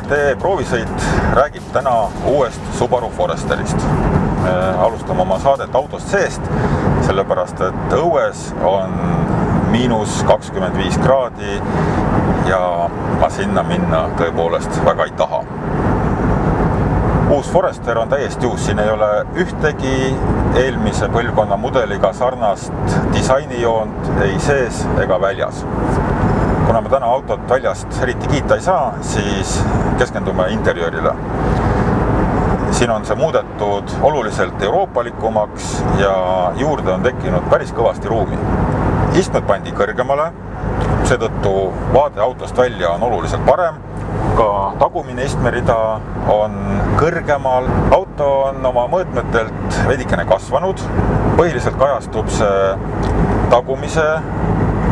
TE proovisõit räägib täna uuest Subaru Foresterist. Alustame oma saadet autost seest, sellepärast et õues on -25 kraadi ja ma sinna minna tõepoolest väga ei taha. Uus Forester on täiesti uus, siin ei ole ühtegi eelmise põlvkonna mudeliga sarnast disainijoont ei sees ega väljas. Kuna me täna autot väljast eriti kiita ei saa, siis keskendume interjöörile. Siin on see muudetud oluliselt euroopalikumaks ja juurde on tekkinud päris kõvasti ruumi. Istmed pandi kõrgemale, seetõttu vaade autost välja on oluliselt parem. Ka tagumine istmerida on kõrgemal. Auto on oma mõõtmetelt veidikene kasvanud. Põhiliselt kajastub see tagumise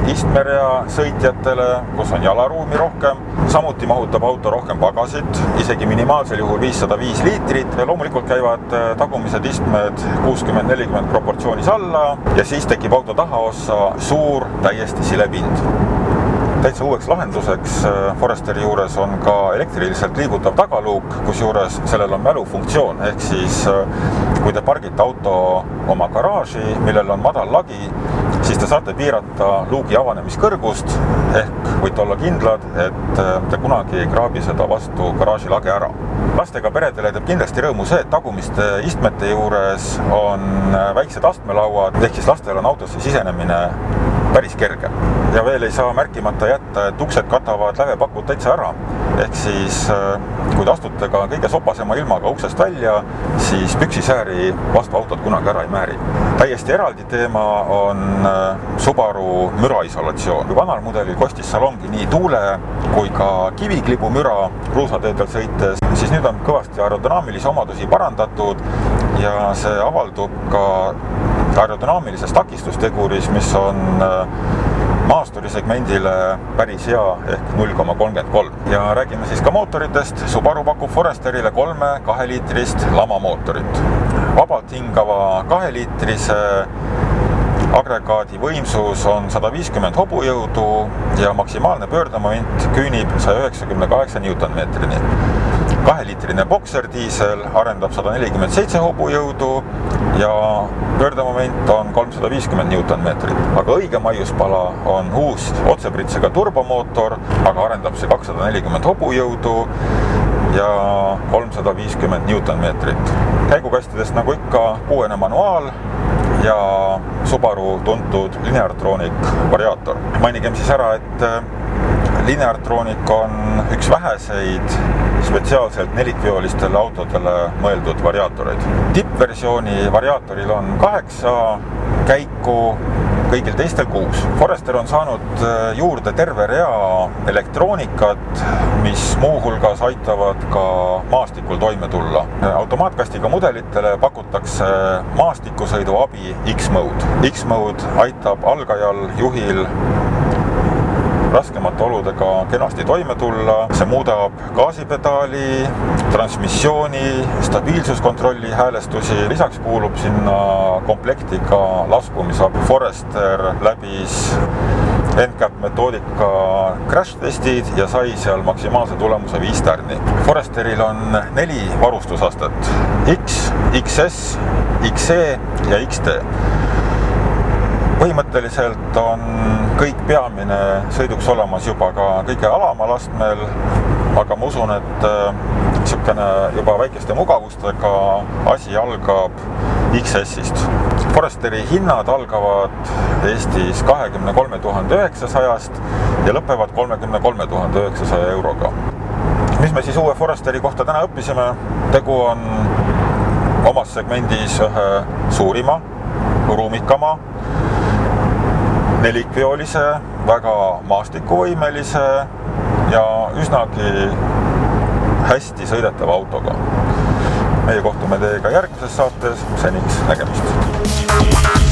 istmerea sõitjatele, kus on jalaruumi rohkem. Samuti mahutab auto rohkem pagasit, isegi minimaalsel juhul 505 liitrit. Loomulikult käivad tagumised istmed 60-40 proportsioonis alla ja siis tekib auto tahaossa suur, täiesti silepind. Täitsa uueks lahenduseks Foresteri juures on ka elektriliselt liigutav tagaluuk, kusjuures sellel on mälufunktsioon, ehk siis kui te pargite auto oma garaaži, millel on madal lagi, siis te saate piirata luugi avanemist-kõrgust, ehk võite olla kindlad, et te kunagi ei kraabi seda vastu garaaži lage ära. Lastega peredele teeb kindlasti rõõmu see, et tagumiste istmete juures on väiksed astmelauad, ehk siis lastel on autosse sisenemine päris kerge. Ja veel ei saa märkimata jätta, et uksed katavad lävepakud täitsa ära. Ehk siis, kui te astute ka kõige sopasema ilmaga uksest välja, siis püksisääri vastu autot kunagi ära ei määri. Täiesti eraldi teema on Subaru müraisolatsioon. Kui vanal mudelil kostis salongi nii tuule kui ka kiviklibu müra kruusateedel sõites, siis nüüd on kõvasti aerodünaamilisi omadusi parandatud ja see avaldub ka aerodünaamilises takistusteguris, mis on maasturisegmendile päris hea ehk 0,33. Ja räägime siis ka mootoritest. Subaru pakub Foresterile 3 2-liitrist lamamootorit. Vabalt hingava 2-liitrise agregaadi võimsus on 150 hobujõudu ja maksimaalne pöördemoment küünib 198 Newtonmeetrini. 2-liitrine bokserdiisel arendab 147 hobujõudu ja pöördemoment on 350 Newtonmeetrit. Aga õige maiuspala on uus otsepritsega turbomootor, aga arendab see 240 hobujõudu ja 350 Newtonmeetrit. Käigukastidest nagu ikka kuuene manuaal ja Subaru tuntud Lineartronic variaator. Mainigem siis ära, et Lineartronic on üks väheseid spetsiaalselt nelikveolistele autodele mõeldud variaatoreid. Tippversiooni variaatoril on 8 käiku, kõigil teistel 6. Forester on saanud juurde terve rea elektroonikat, mis muuhulgas aitavad ka maastikul toime tulla. Automaatkastiga mudelitele pakutakse maastikusõidu abi X-Mode. X-Mode aitab algajal juhil raskemate oludega kenasti toime tulla. See muudab gaasipedaali, transmissiooni, stabiilsuskontrolli häälestusi. Lisaks kuulub sinna komplekti ka laskumisabi. Forester läbis NCAP metoodika crash testid ja sai seal maksimaalse tulemuse 5 tärni. Foresteril on 4 varustusastet. X, XS, XE ja XT. Põhimõtteliselt on kõik peamine sõiduks olemas juba ka kõige alamal astmel, aga ma usun, et niisugune juba väikeste mugavustega asi algab XS-ist. Foresteri hinnad algavad Eestis 23 900-st ja lõpevad 33 900 euroga. Mis me siis uue Foresteri kohta täna õppisime? Tegu on omas segmendis ühe suurima, ruumikama, nelikveolise, väga maastikuvõimelise ja üsnagi hästi sõidetava autoga. Meie kohtume teiega järgmises saates, seniks nägemist!